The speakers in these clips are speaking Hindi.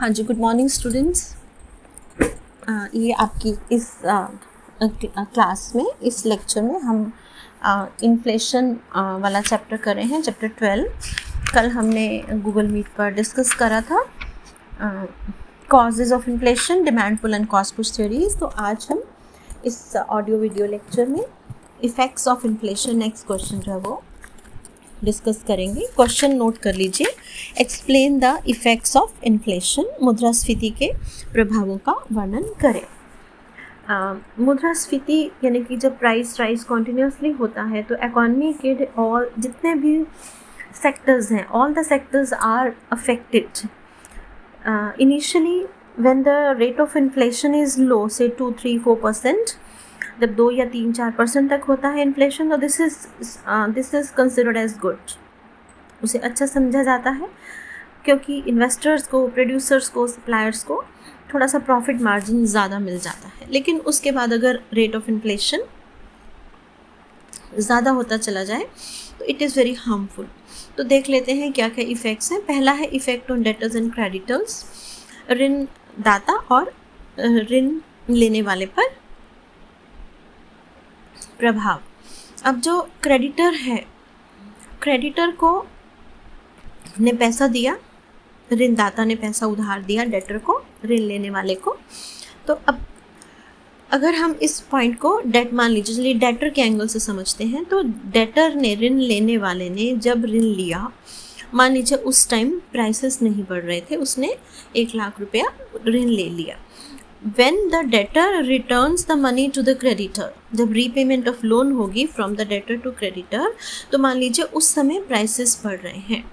हाँ जी, गुड मॉर्निंग स्टूडेंट्स। ये आपकी इस क्लास में, इस लेक्चर में हम इन्फ्लेशन वाला चैप्टर कर रहे हैं, चैप्टर 12। कल हमने गूगल मीट पर डिस्कस करा था causes of inflation, demand pull and cost push theories. तो आज हम इस ऑडियो वीडियो लेक्चर में effects of inflation, next question जो है वो डिस्कस करेंगे। क्वेश्चन नोट कर लीजिए। Explain the effects of inflation, मुद्रास्फीति के प्रभावों का वर्णन करें। मुद्रास्फीति यानी कि जब प्राइस राइज कॉन्टिन्यूसली होता है तो इकॉनमी के और जितने भी सेक्टर्स हैं, all the sectors are affected. Initially when the rate of inflation is low, say 2-3-4%, जब 2 या 3-4% तक होता है इन्फ्लेशन, तो this is considered as good, उसे अच्छा समझा जाता है, क्योंकि इन्वेस्टर्स को, प्रोड्यूसर्स को, सप्लायर्स को थोड़ा सा प्रॉफिट मार्जिन ज़्यादा मिल जाता है। लेकिन उसके बाद अगर रेट ऑफ इन्फ्लेशन ज़्यादा होता चला जाए तो इट इज़ वेरी हार्मफुल। तो देख लेते हैं क्या क्या इफ़ेक्ट्स हैं। पहला है effect on debtors and creditors, ऋण दाता और ऋण लेने वाले पर प्रभाव। अब जो क्रेडिटर है, क्रेडिटर को ने पैसा दिया, ऋणदाता ने पैसा उधार दिया डेटर को, ऋण लेने वाले को। तो अब अगर हम इस पॉइंट को डेट मान लीजिए, चलिए डेटर के एंगल से समझते हैं। तो डेटर ने, ऋण लेने वाले ने जब ऋण लिया, मान लीजिए उस टाइम प्राइसेस नहीं बढ़ रहे थे, उसने 1 लाख रुपया ऋण ले लिया। When the debtor returns the money to the creditor, जब रीपेमेंट ऑफ लोन होगी from the debtor to creditor, तो मान लीजिए उस समय प्राइसेस बढ़ रहे हैं,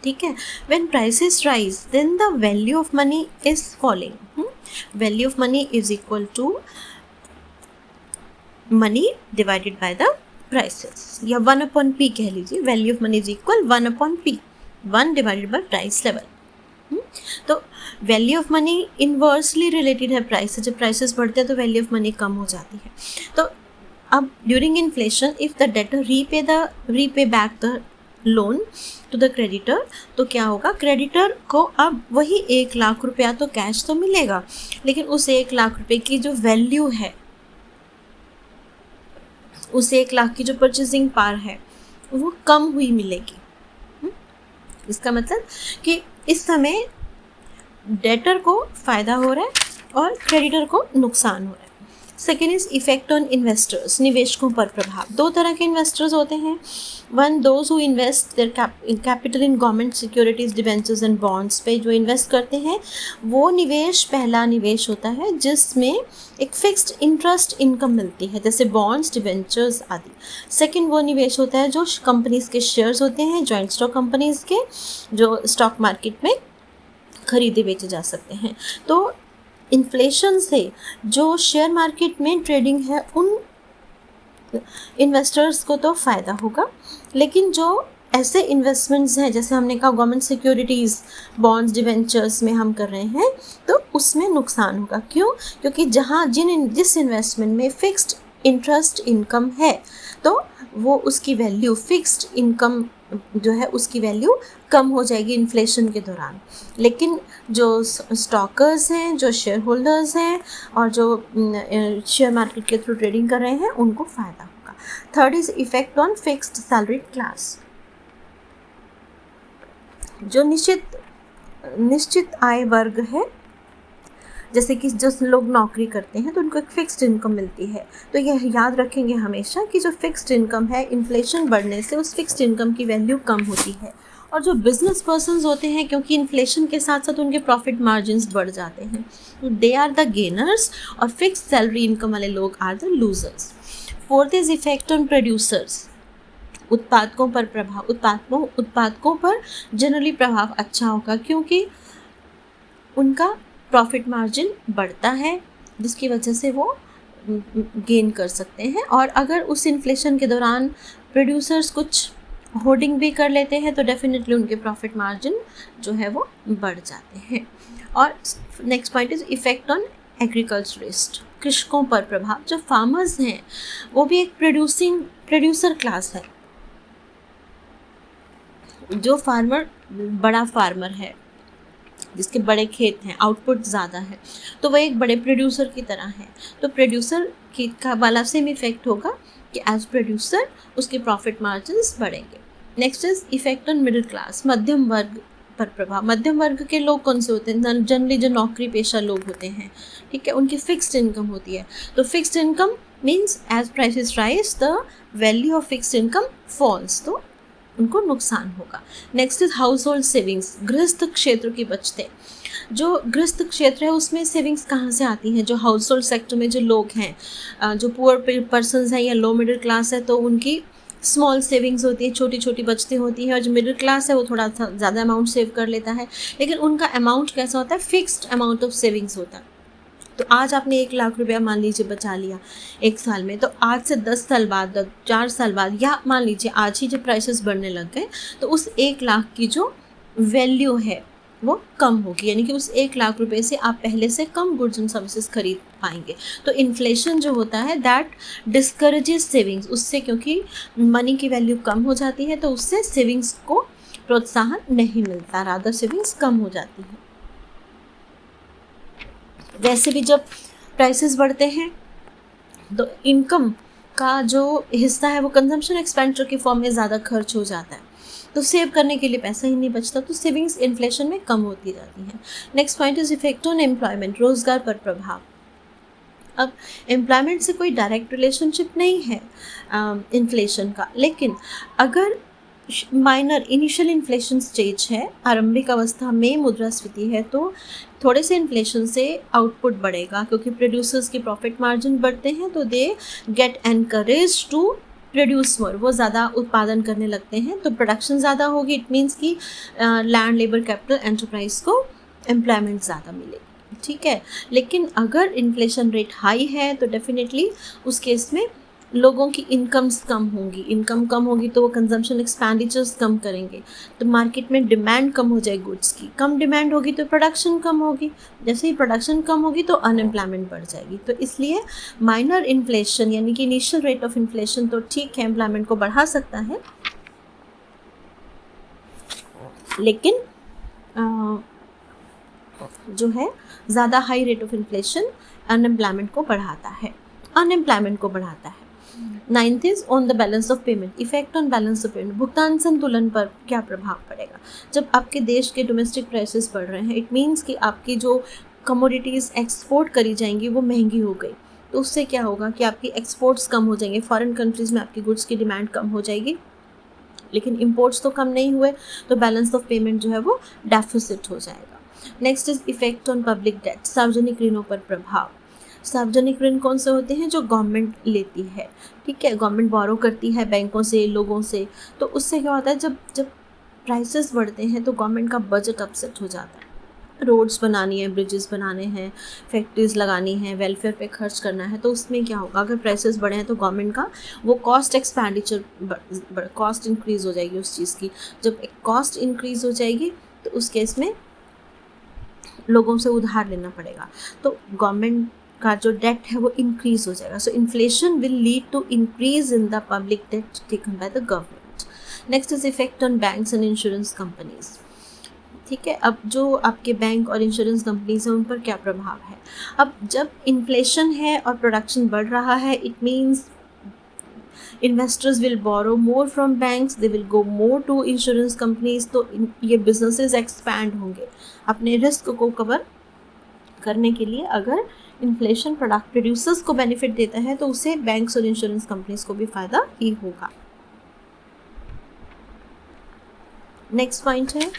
ठीक है। When prices rise, then the value of money is falling. Value of money is equal to money divided by the prices, या 1/p कह लीजिए। Value of money is equal 1/p, 1 divided by price level। तो value of money inversely related है प्राइस से। जब प्राइसेस बढ़ते हैं तो वैल्यू ऑफ मनी कम हो जाती है। तो अब during inflation if the debtor repay back the loan to the creditor, तो क्या होगा, क्रेडिटर को अब वही 1 लाख रुपया तो कैश तो मिलेगा, लेकिन उस 1 लाख रुपये की जो वैल्यू है, उस 1 लाख की जो परचेजिंग पावर है, वो कम हुई मिलेगी। इसका मतलब कि इस समय डेटर को फ़ायदा हो रहा है और क्रेडिटर को नुकसान हो रहा है। Second is effect on investors, निवेशकों पर प्रभाव। 2 तरह के इन्वेस्टर्स होते हैं। One, those who invest their capital in government securities, debentures and bonds पे जो इन्वेस्ट करते हैं, वो निवेश पहला निवेश होता है जिसमें एक फिक्स्ड इंटरेस्ट इनकम मिलती है, जैसे बॉन्ड्स, डिबेंचर्स आदि। सेकेंड वो निवेश होता है जो कंपनीज के शेयर्स होते हैं, जॉइंट स्टॉक कंपनीज के, जो स्टॉक मार्केट में खरीदे बेचे जा सकते हैं। तो इन्फ्लेशन से जो शेयर मार्केट में ट्रेडिंग है, उन इन्वेस्टर्स को तो फ़ायदा होगा, लेकिन जो ऐसे इन्वेस्टमेंट्स हैं, जैसे हमने कहा गवर्नमेंट सिक्योरिटीज़, बॉन्ड्स, डिवेंचर्स में हम कर रहे हैं, तो उसमें नुकसान होगा। क्यों? क्योंकि जिस इन्वेस्टमेंट में फिक्स्ड इंटरेस्ट इनकम है, तो वो उसकी वैल्यू, फिक्स्ड इनकम जो है उसकी वैल्यू कम हो जाएगी इन्फ्लेशन के दौरान। लेकिन जो स्टॉकर्स हैं, जो शेयर होल्डर्स हैं और जो शेयर मार्केट के थ्रू ट्रेडिंग कर रहे हैं, उनको फ़ायदा होगा। Third is effect on fixed salary class, जो निश्चित आय वर्ग है, जैसे कि जो लोग नौकरी करते हैं तो उनको एक फ़िक्स्ड इनकम मिलती है। तो यह याद रखेंगे हमेशा कि जो फ़िक्स्ड इनकम है, इन्फ्लेशन बढ़ने से उस फिक्स्ड इनकम की वैल्यू कम होती है। और जो बिजनेस पर्सनस होते हैं, क्योंकि इन्फ्लेशन के साथ साथ उनके प्रॉफिट मार्जिन्स बढ़ जाते हैं, तो दे आर द गेनर्स, और फिक्स्ड सैलरी इनकम वाले लोग are the losers. Fourth is effect on producers, उत्पादकों पर प्रभाव। उत्पादकों पर जनरली प्रभाव अच्छा होगा, क्योंकि उनका प्रॉफिट मार्जिन बढ़ता है, जिसकी वजह से वो गेन कर सकते हैं। और अगर उस इन्फ्लेशन के दौरान प्रोड्यूसर्स कुछ होर्डिंग भी कर लेते हैं, तो डेफिनेटली उनके प्रॉफिट मार्जिन जो है वो बढ़ जाते हैं। और next point is effect on agriculturist, कृषकों पर प्रभाव। जो फार्मर्स हैं वो भी एक प्रोड्यूसर क्लास है। जो फार्मर बड़ा फार्मर है, जिसके बड़े खेत हैं, आउटपुट ज़्यादा है, तो वह एक बड़े प्रोड्यूसर की तरह है। तो प्रोड्यूसर की का वाला सेम इफेक्ट होगा कि एज प्रोड्यूसर उसके प्रॉफिट मार्जिन्स बढ़ेंगे। Next is effect on middle class, मध्यम वर्ग पर प्रभाव। मध्यम वर्ग के लोग कौन से होते हैं? जनरली जो नौकरी पेशा लोग होते हैं, ठीक है, उनकी फिक्स्ड इनकम होती है। तो fixed income means as prices rise the value of fixed income falls, तो उनको नुकसान होगा। Next is household savings, गृहस्थ क्षेत्र की बचतें। जो गृहस्थ क्षेत्र है उसमें सेविंग्स कहाँ से आती हैं? जो हाउस होल्ड सेक्टर में जो लोग हैं, जो पुअर पर्सनस हैं या लो मिडिल क्लास है, तो उनकी स्मॉल सेविंग्स होती है, छोटी छोटी बचतें होती हैं। और जो मिडिल क्लास है वो थोड़ा सा ज़्यादा अमाउंट सेव कर लेता है, लेकिन उनका अमाउंट कैसा होता है? फिक्स्ड अमाउंट ऑफ सेविंग्स होता है। तो आज आपने 1 लाख रुपया मान लीजिए बचा लिया एक साल में, तो आज से 10 साल बाद, 4 साल बाद, या मान लीजिए आज ही जब प्राइसेस बढ़ने लग गए, तो उस 1 लाख की जो वैल्यू है वो कम होगी, यानी कि उस 1 लाख रुपए से आप पहले से कम गुड्स एंड सर्विसेज खरीद पाएंगे। तो इन्फ्लेशन जो होता है दैट डिस्करेजेस सेविंग्स, उससे क्योंकि मनी की वैल्यू कम हो जाती है तो उससे सेविंग्स को प्रोत्साहन नहीं मिलता, रादर सेविंग्स कम हो जाती है। वैसे भी जब प्राइसेस बढ़ते हैं तो इनकम का जो हिस्सा है वो कंजम्पशन एक्सपेंडिचर की फॉर्म में ज़्यादा खर्च हो जाता है, तो सेव करने के लिए पैसा ही नहीं बचता, तो सेविंग्स इन्फ्लेशन में कम होती जाती हैं। Next point is effect on employment, रोजगार पर प्रभाव। अब एम्प्लॉयमेंट से कोई डायरेक्ट रिलेशनशिप नहीं है इन्फ्लेशन का, लेकिन अगर माइनर इनिशियल इन्फ्लेशन स्टेज है, आरंभिक अवस्था में मुद्रास्फीति है, तो थोड़े से इन्फ्लेशन से आउटपुट बढ़ेगा, क्योंकि प्रोड्यूसर्स के प्रॉफिट मार्जिन बढ़ते हैं तो they get encourage to produce more, वो ज़्यादा उत्पादन करने लगते हैं, तो प्रोडक्शन ज़्यादा होगी। इट मीन्स कि लैंड, लेबर, कैपिटल, एंटरप्राइज को एम्प्लॉयमेंट ज़्यादा मिलेगी, ठीक है। लेकिन अगर इन्फ्लेशन रेट हाई है तो डेफिनेटली उस केस में लोगों की इनकम्स कम होंगी, इनकम कम होगी तो वो कंजम्पशन एक्सपेंडिचर्स कम करेंगे, तो मार्केट में डिमांड कम हो जाएगी गुड्स की, कम डिमांड होगी तो प्रोडक्शन कम होगी, जैसे ही प्रोडक्शन कम होगी तो अनएम्प्लॉयमेंट बढ़ जाएगी। तो इसलिए माइनर इन्फ्लेशन यानी कि इनिशियल रेट ऑफ इन्फ्लेशन तो ठीक है, एम्प्लॉयमेंट को बढ़ा सकता है, लेकिन जो है ज़्यादा high rate of inflation unemployment को बढ़ाता है, ninth is on the balance of payment, effect on balance of payment, भुगतान संतुलन पर क्या प्रभाव पड़ेगा। जब आपके देश के डोमेस्टिक प्राइसेस बढ़ रहे हैं, इट मीन्स कि आपकी जो कमोडिटीज़ एक्सपोर्ट करी जाएंगी वो महंगी हो गई, तो उससे क्या होगा कि आपकी एक्सपोर्ट्स कम हो जाएंगे, फॉरेन कंट्रीज़ में आपकी गुड्स की डिमांड कम हो जाएगी, लेकिन इम्पोर्ट्स तो कम नहीं हुए, तो बैलेंस ऑफ पेमेंट जो है वो डेफिसिट हो जाएगा। Next is effect on public debt, सार्वजनिक ऋणों पर प्रभाव। सार्वजनिक ऋण कौन से होते हैं? जो गवर्नमेंट लेती है, ठीक है, गवर्नमेंट बोरो करती है बैंकों से, लोगों से, तो उससे क्या होता है, जब प्राइसेस बढ़ते हैं तो गवर्नमेंट का बजट अपसेट हो जाता है। रोड्स बनानी है, ब्रिजेस बनाने हैं, फैक्ट्रीज लगानी है, वेलफेयर पे खर्च करना है, तो उसमें क्या होगा, अगर प्राइसेस बढ़े हैं तो गवर्नमेंट का वो कॉस्ट एक्सपेंडिचर कॉस्ट इंक्रीज़ हो जाएगी उस चीज़ की। जब कॉस्ट इंक्रीज़ हो जाएगी तो उस केस में लोगों से उधार लेना पड़ेगा, तो गवर्नमेंट का जो डेट है वो इंक्रीज़ हो जाएगा। So inflation will lead to increase in the public debt taken by the government. Next is effect on banks and insurance companies, ठीक है। अब जो आपके बैंक और इंश्योरेंस कंपनीज हैं उन पर क्या प्रभाव है? अब जब इन्फ्लेशन है और प्रोडक्शन बढ़ रहा है, it means investors will borrow more from banks, they will go more to insurance companies, तो ये बिजनेसेस एक्सपैंड होंगे अपने रिस्क को कवर करने के लिए। अगर इन्फ्लेशन प्रोडक्ट प्रोड्यूसर्स को बेनिफिट देता है तो उससे बैंक्स और इंश्योरेंस कंपनीज को भी फायदा ही होगा। नेक्स्ट पॉइंट है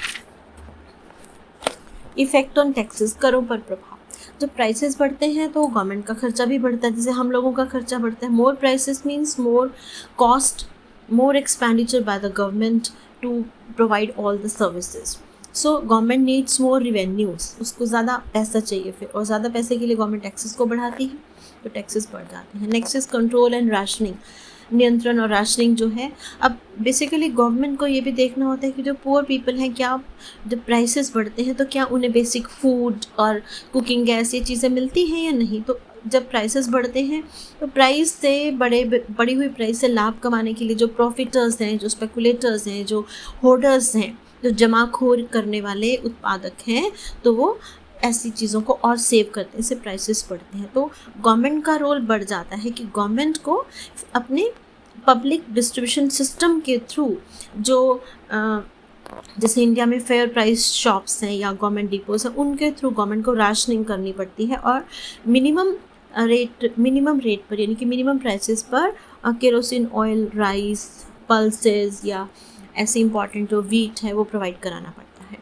इफेक्ट ऑन टैक्सेस, करों पर प्रभाव। जब प्राइसेस बढ़ते हैं तो गवर्नमेंट का खर्चा भी बढ़ता है, जैसे हम लोगों का खर्चा बढ़ता है। More prices means more cost, more expenditure by the government to provide all the services. So government needs more revenues, उसको ज़्यादा पैसा चाहिए फिर, और ज़्यादा पैसे के लिए गवर्नमेंट टैक्सेस को बढ़ाती है, तो टैक्सेस बढ़ जाते हैं। Next is control and rationing, नियंत्रण और राशनिंग जो है। अब बेसिकली गवर्नमेंट को ये भी देखना होता है कि जो पुअर पीपल हैं, क्या जब प्राइसेस बढ़ते हैं तो क्या उन्हें बेसिक फूड और कुकिंग गैस ये चीज़ें मिलती हैं या नहीं। तो जब प्राइसेस बढ़ते हैं तो प्राइस से बढ़ी हुई प्राइस से लाभ कमाने के लिए जो प्रॉफिटर्स हैं, जो स्पेकुलेटर्स हैं, जो होर्डर्स हैं, जो जमाखोर करने वाले उत्पादक हैं तो वो ऐसी चीज़ों को और सेव करते हैं, इससे प्राइसेस बढ़ते हैं। तो गवर्नमेंट का रोल बढ़ जाता है कि गवर्नमेंट को अपने पब्लिक डिस्ट्रीब्यूशन सिस्टम के थ्रू जो जैसे इंडिया में फेयर प्राइस शॉप्स हैं या गवर्नमेंट डिपोज हैं, उनके थ्रू गवर्नमेंट को राशनिंग करनी पड़ती है और मिनिमम रेट पर यानी कि मिनिमम प्राइसेस पर केरोसिन ऑयल, राइस, पल्सेस या ऐसे इंपॉर्टेंट जो वीट है वो प्रोवाइड कराना पड़ता है।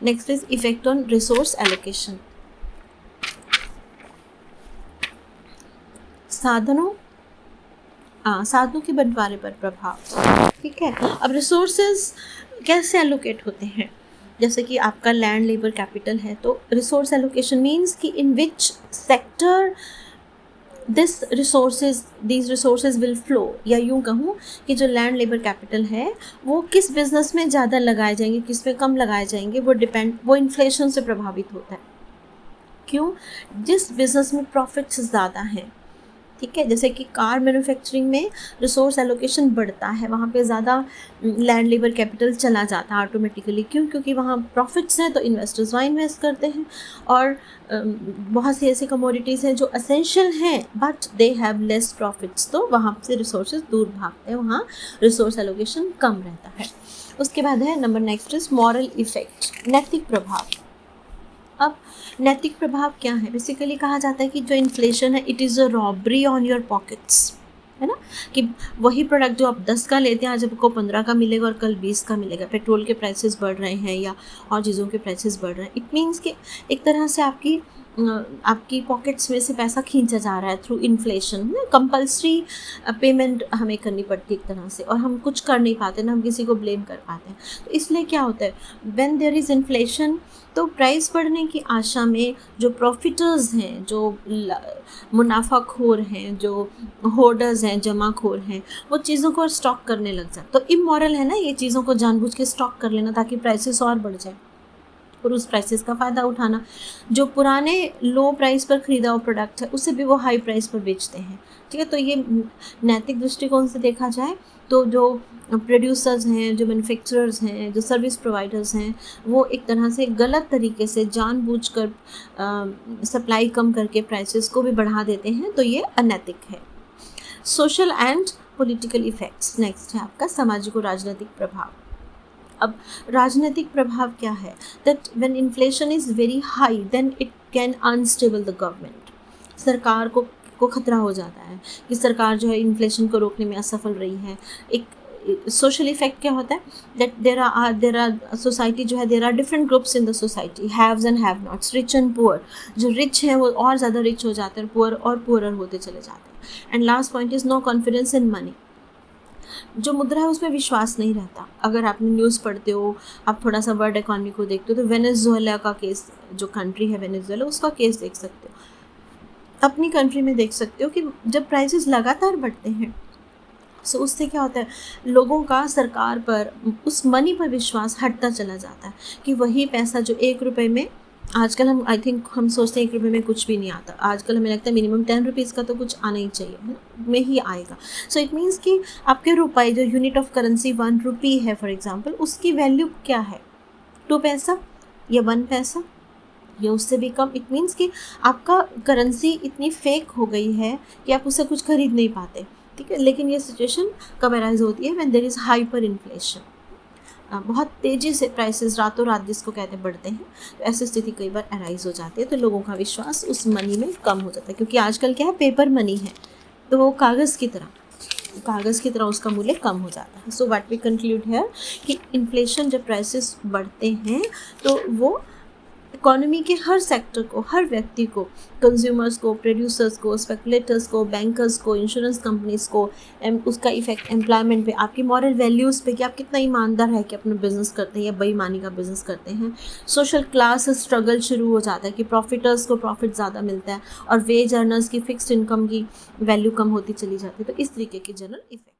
Next is effect on resource allocation. साधनों के बंटवारे पर प्रभाव। ठीक है, अब रिसोर्सेज कैसे एलोकेट होते हैं? जैसे कि आपका लैंड, लेबर, कैपिटल है, तो रिसोर्स एलोकेशन मीन्स कि in which sector this resources will flow, या यूँ कहूँ कि जो लैंड, लेबर, कैपिटल है वो किस बिजनेस में ज़्यादा लगाए जाएंगे, किस में कम लगाए जाएंगे, वो इन्फ्लेशन से प्रभावित होता है। क्यों? जिस बिजनेस में प्रॉफिट्स ज़्यादा हैं, ठीक है, जैसे कि कार मैन्युफैक्चरिंग में रिसोर्स एलोकेशन बढ़ता है, वहाँ पे ज़्यादा लैंड, लेबर, कैपिटल चला जाता है ऑटोमेटिकली। क्यों? क्योंकि वहाँ प्रॉफिट्स हैं तो इन्वेस्टर्स वहाँ इन्वेस्ट करते हैं। और बहुत सी ऐसी कमोडिटीज़ हैं जो असेंशियल हैं but they have less profits, तो वहाँ से रिसोर्सेज दूर भागते हैं, वहाँ रिसोर्स एलोकेशन कम रहता है। उसके बाद है number next is moral effect, नैतिक प्रभाव। अब नैतिक प्रभाव क्या है? बेसिकली कहा जाता है कि जो इन्फ्लेशन है it is a robbery on your pockets, है ना, कि वही प्रोडक्ट जो आप 10 का लेते हैं आज आपको 15 का मिलेगा और कल 20 का मिलेगा। पेट्रोल के प्राइसेस बढ़ रहे हैं या और चीज़ों के प्राइसेस बढ़ रहे हैं, इट मीन्स कि एक तरह से आपकी पॉकेट्स में से पैसा खींचा जा रहा है थ्रू इन्फ्लेशन। कंपल्सरी पेमेंट हमें करनी पड़ती है एक तरह से, और हम कुछ कर नहीं पाते ना, हम किसी को ब्लेम कर पाते हैं। तो इसलिए क्या होता है, व्हेन देयर इज़ इन्फ्लेशन तो प्राइस बढ़ने की आशा में जो प्रॉफिटर्स हैं, जो मुनाफाखोर हैं, जो होर्डर्स हैं, जमाखोर हैं, वो चीज़ों को स्टॉक करने लग जाए। तो इमोरल है ना ये चीज़ों को जानबूझ के स्टॉक कर लेना ताकि प्राइसेस और बढ़ जाए और उस प्राइसेस का फ़ायदा उठाना। जो पुराने लो प्राइस पर ख़रीदा हुआ प्रोडक्ट है उसे भी वो हाई प्राइस पर बेचते हैं। ठीक है, तो ये नैतिक दृष्टिकोण से देखा जाए तो जो प्रोड्यूसर्स हैं, जो मैन्युफैक्चरर्स हैं, जो सर्विस प्रोवाइडर्स हैं, वो एक तरह से गलत तरीके से जानबूझकर सप्लाई कम करके प्राइसेस को भी बढ़ा देते हैं, तो ये अनैतिक है। Social and political effects. Next है आपका सामाजिक और राजनीतिक प्रभाव। अब राजनीतिक प्रभाव क्या है? That when inflation is very high then it can unstable the government. सरकार को खतरा हो जाता है कि सरकार जो है इन्फ्लेशन को रोकने में असफल रही है। एक सोशल इफेक्ट क्या होता है? दैट देर आर सोसाइटी जो है, there are different groups in the society, haves and have nots, rich and poor. जो रिच हैं वो और ज़्यादा रिच हो जाते हैं, पुअर और पुअरर होते चले जाते हैं। And last point is no confidence in money. जो मुद्रा है उसमें विश्वास नहीं रहता। अगर आपने न्यूज़ पढ़ते हो, आप थोड़ा सा वर्ल्ड इकॉनमी को देखते हो, तो वेनेजुएला का केस, जो कंट्री है वेनेजुएला, उसका केस देख सकते हो। अपनी कंट्री में देख सकते हो कि जब प्राइसेस लगातार बढ़ते हैं सो उससे क्या होता है, लोगों का सरकार पर, उस मनी पर विश्वास हटता चला जाता है कि वही पैसा जो 1 रुपये में, आजकल हम सोचते हैं 1 रुपये में कुछ भी नहीं आता। आजकल हमें लगता है मिनिमम 10 रुपीज़ का तो कुछ आना ही चाहिए, है ना, में ही आएगा। सो इट मीन्स कि आपके रुपये, जो यूनिट ऑफ करेंसी 1 रुपी है फॉर एग्जांपल, उसकी वैल्यू क्या है? 2 पैसा या 1 पैसा या उससे भी कम। इट मीन्स कि आपका करेंसी इतनी फेक हो गई है कि आप उससे कुछ खरीद नहीं पाते। ठीक है, लेकिन ये सिचुएशन कब अराइज होती है? When there is hyper inflation. बहुत तेज़ी से प्राइसेस रातों रात जिसको कहते हैं बढ़ते हैं, तो ऐसी स्थिति कई बार अराइज हो जाती है, तो लोगों का विश्वास उस मनी में कम हो जाता है। क्योंकि आजकल क्या है, पेपर मनी है, तो वो कागज़ की तरह उसका मूल्य कम हो जाता है। सो व्हाट वी कंक्लूड है कि इन्फ्लेशन, जब प्राइसेस बढ़ते हैं तो वो इकोनॉमी के हर सेक्टर को, हर व्यक्ति को, कंज्यूमर्स को, प्रोड्यूसर्स को, स्पेकुलेटर्स को, बैंकर्स को, इंश्योरेंस कंपनीज को, उसका इफेक्ट एम्प्लॉयमेंट पे, आपकी मॉरल वैल्यूज़ पे कि आप कितना ईमानदार है कि अपना बिजनेस करते हैं या बेईमानी का बिजनेस करते हैं। सोशल क्लास स्ट्रगल शुरू हो जाता है कि प्रॉफिटर्स को प्रॉफिट ज़्यादा मिलता है और वेज अर्नर्स की फिक्स्ड इनकम की वैल्यू कम होती चली जाती है। तो इस तरीके के जनरल इफेक्ट